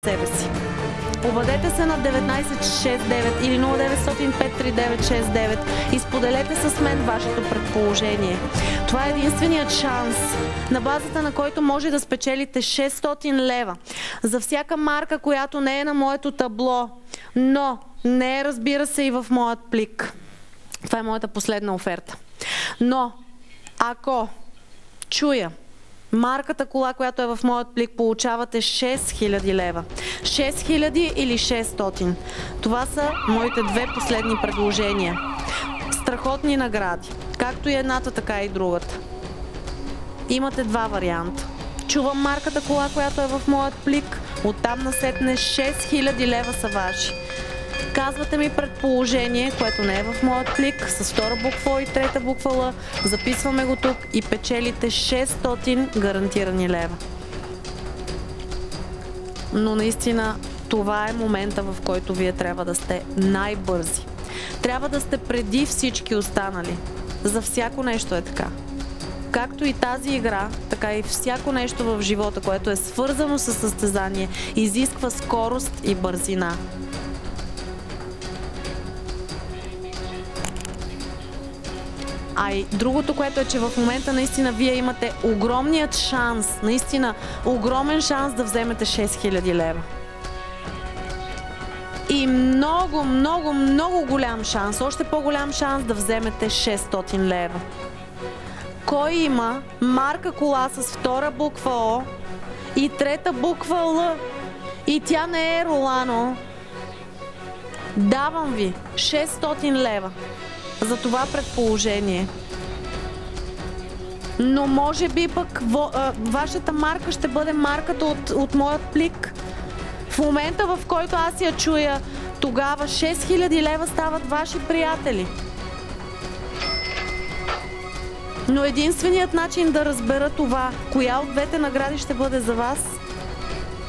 себе си. Обадете се на 1969 или 0900-53969 и споделете с мен вашето предположение. Това е единственият шанс, на базата на който може да спечелите 600 лева за всяка марка, която не е на моето табло, но не е, разбира се, и в моят плик. Това е моята последна оферта. Но ако чуя марката кола, която е в моят плик, получавате 6000 лева. 6000 или 600. Това са моите две последни предложения. Страхотни награди. Както и едната, така и другата. Имате два варианта. Чувам марката кола, която е в моят плик. Оттам насетне 6000 лева са ваши. Казвате ми предположение, което не е в моят плик, с втора буква О и трета буква Л. Записваме го тук и печелите 600 гарантирани лева. Но наистина това е момента, в който вие трябва да сте най-бързи. Трябва да сте преди всички останали. За всяко нещо е така. Както и тази игра, така и всяко нещо в живота, което е свързано с състезание, изисква скорост и бързина. А и другото, което е, че в момента наистина вие имате огромният шанс, наистина огромен шанс да вземете 6000 лева. И много, много, много голям шанс, още по-голям шанс да вземете 600 лева. Кой има марка кола с втора буква О и трета буква Л и тя не е Ролано? Давам ви 600 лева за това предположение. Но може би пък вашата марка ще бъде марката от моят плик. В момента, в който аз я чуя, тогава 6000 лева стават ваши приятели. Но единственият начин да разбера това, коя от двете награди ще бъде за вас,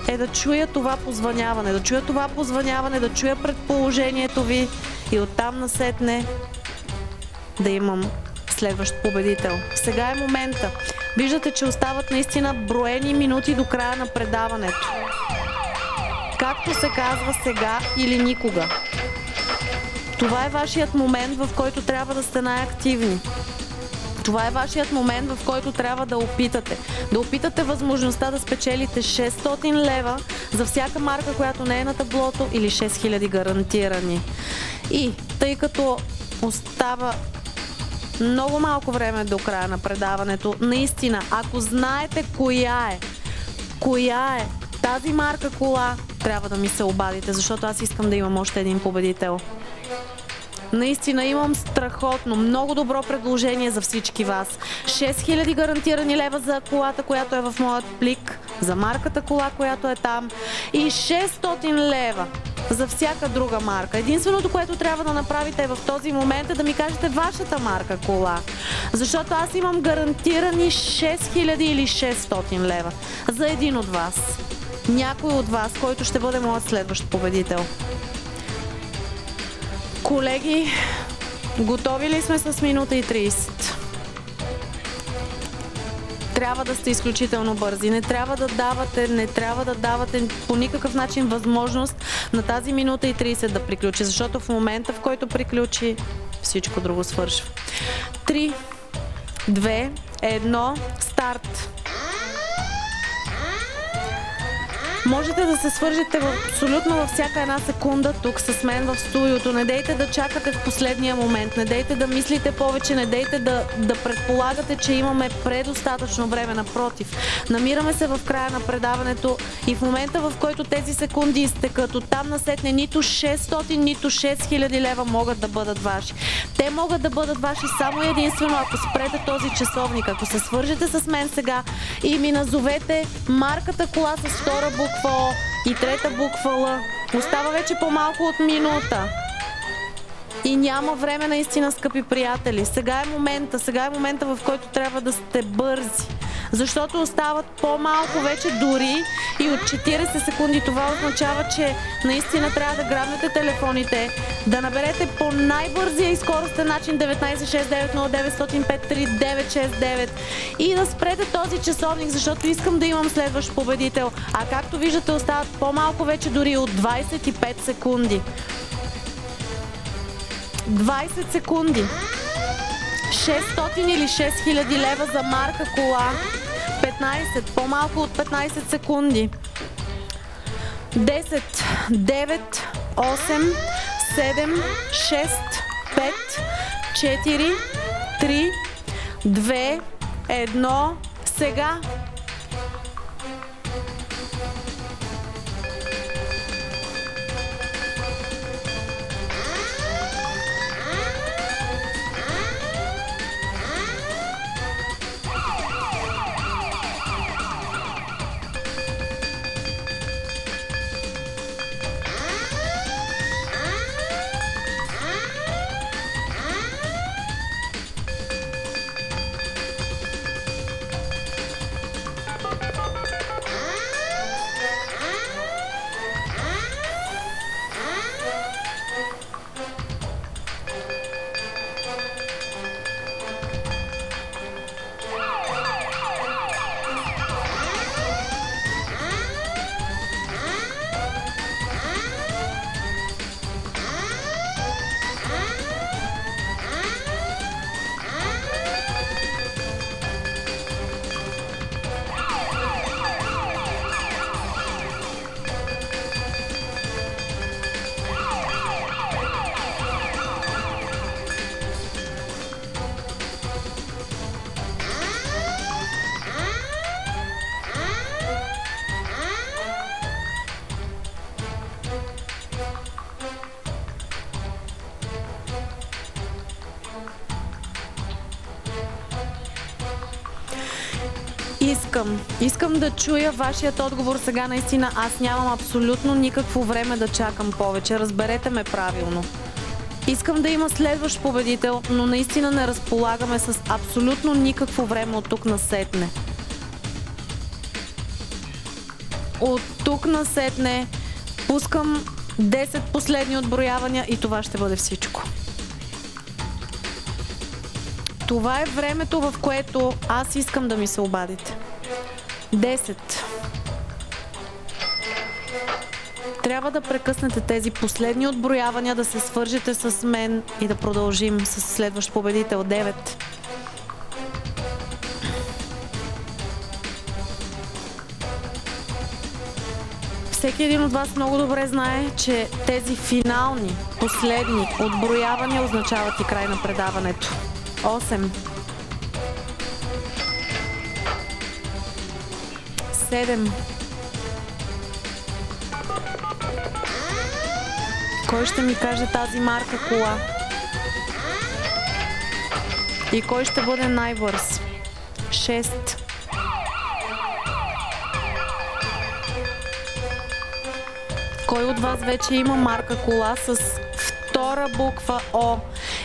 е да чуя това позвъняване. Да чуя това позвъняване, да чуя предположението ви и оттам насетне да имам следващ победител. Сега е момента. Виждате, че остават наистина броени минути до края на предаването. Както се казва, сега или никога. Това е вашият момент, в който трябва да сте най-активни. Това е вашият момент, в който трябва да опитате. Да опитате възможността да спечелите 600 лева за всяка марка, която не е на таблото, или 6000 гарантирани. И тъй като остава много малко време до края на предаването, наистина, ако знаете коя е тази марка кола, трябва да ми се обадите, защото аз искам да имам още един победител. Наистина имам страхотно, много добро предложение за всички вас. 6000 гарантирани лева за колата, която е в моят плик, за марката кола, която е там, и 600 лева за всяка друга марка. Единственото, което трябва да направите в този момент, е да ми кажете вашата марка кола. Защото аз имам гарантирани 6000 или 600 лева за един от вас. Някой от вас, който ще бъде моят следващ победител. Колеги, готови ли сме с минута и 30? Трябва да сте изключително бързи. Не трябва да давате по никакъв начин възможност на тази минута и 30 да приключи, защото в момента, в който приключи, всичко друго свършва. 3, 2, 1, старт! Можете да се свържете абсолютно във всяка една секунда тук с мен в студиото. Не дейте да чакате в последния момент, не дейте да мислите повече, не дейте да предполагате, че имаме предостатъчно време. Напротив, намираме се в края на предаването и в момента, в който тези секунди изтекат, оттам насетне нито 600, нито 6000 лева могат да бъдат ваши. Те могат да бъдат ваши само единствено, ако спрете този часовник, ако се свържете с мен сега и ми назовете марката кола с втора буква О и трета буква Л. Остава вече по-малко от минута. И няма време наистина, скъпи приятели. Сега е момента, в който трябва да сте бързи. защото остават по-малко вече дори и от 40 секунди. Това означава, че наистина трябва да грабнете телефоните, да наберете по най-бързия и скоростен начин 1969-09-105-3969 и да спрете този часовник, защото искам да имам следващ победител. А както виждате, остават по-малко вече дори от 25 секунди. 20 секунди. 600 или 6000 лева за марка кола. 15, по-малко от 15 секунди. 10, 9, 8, 7, 6, 5, 4, 3, 2, 1. Сега. Искам да чуя вашият отговор сега. Наистина, аз нямам абсолютно никакво време да чакам повече. Разберете ме правилно. Искам да има следващ победител, но наистина не разполагаме с абсолютно никакво време от тук насетне. От тук насетне пускам 10 последни отброявания и това ще бъде всичко. Това е времето, в което аз искам да ми се обадите. 10. Трябва да прекъснете тези последни отброявания, да се свържете с мен и да продължим с следващ победител. 9. Всеки един от вас много добре знае, че тези финални, последни отброявания означават и край на предаването. 8. 7. Кой ще ми каже тази марка кола? И кой ще бъде най-бърз? 6. Кой от вас вече има марка кола с втора буква О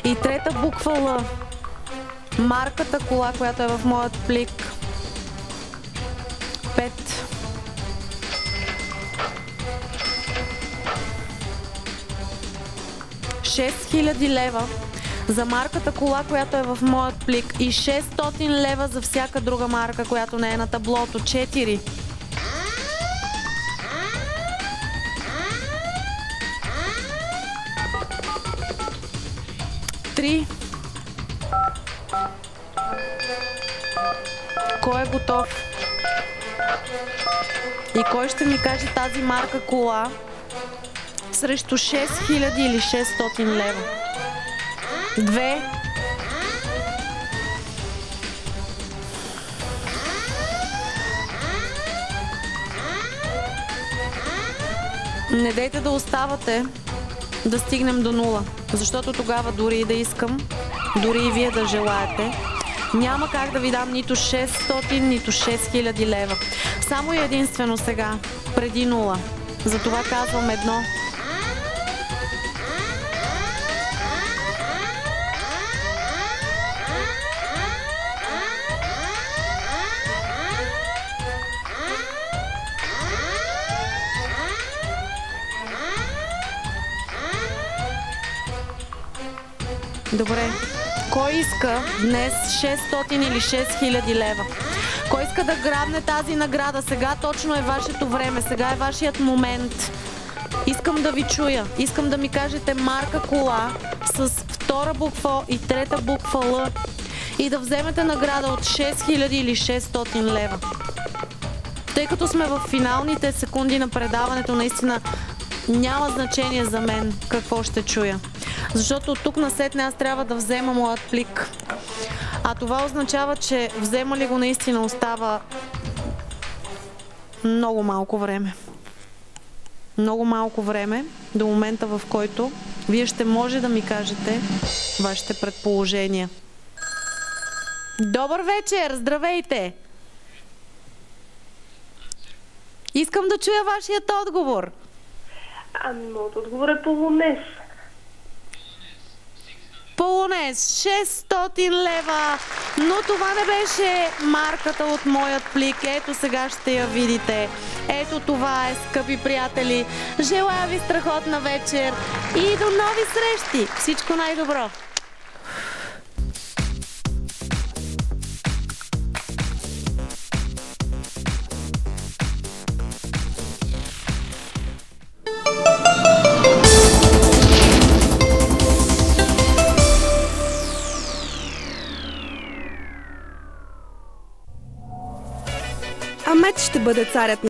и трета буква Л? Марката кола, която е в моят плик. 5. 6000 лева за марката кола, която е в моят плик и 600 лева за всяка друга марка, която не е на таблото. 4. 3. Кой е готов? И кой ще ми каже тази марка кола срещу 6000 или 600 лева? 2. Не дейте да оставате да стигнем до 0, защото тогава дори и да искам, дори и вие да желаете, няма как да ви дам нито 600, нито 6000 лева. Само и единствено сега, преди 0. Затова казвам едно. Добре. Кой иска днес 600 или 6000 лева? Кой иска да грабне тази награда? Сега точно е вашето време, сега е вашият момент. Искам да ви чуя. Искам да ми кажете марка кола с втора буква О и трета буква Л и да вземете награда от 6000 или 600 лева. Тъй като сме в финалните секунди на предаването, наистина няма значение за мен какво ще чуя. Защото от тук насетне аз трябва да взема моят плик. А това означава, че взема ли го наистина остава много малко време. Много малко време до момента, в който вие ще може да ми кажете вашите предположения. Добър вечер! Здравейте! Искам да чуя вашият отговор. Моят отговор е полунез. Полунез, 600 лева, но това не беше марката от моят плик. Ето сега ще я видите. Ето това е, скъпи приятели. Желая ви страхотна вечер и до нови срещи. Всичко най-добро! Амет ще бъде царят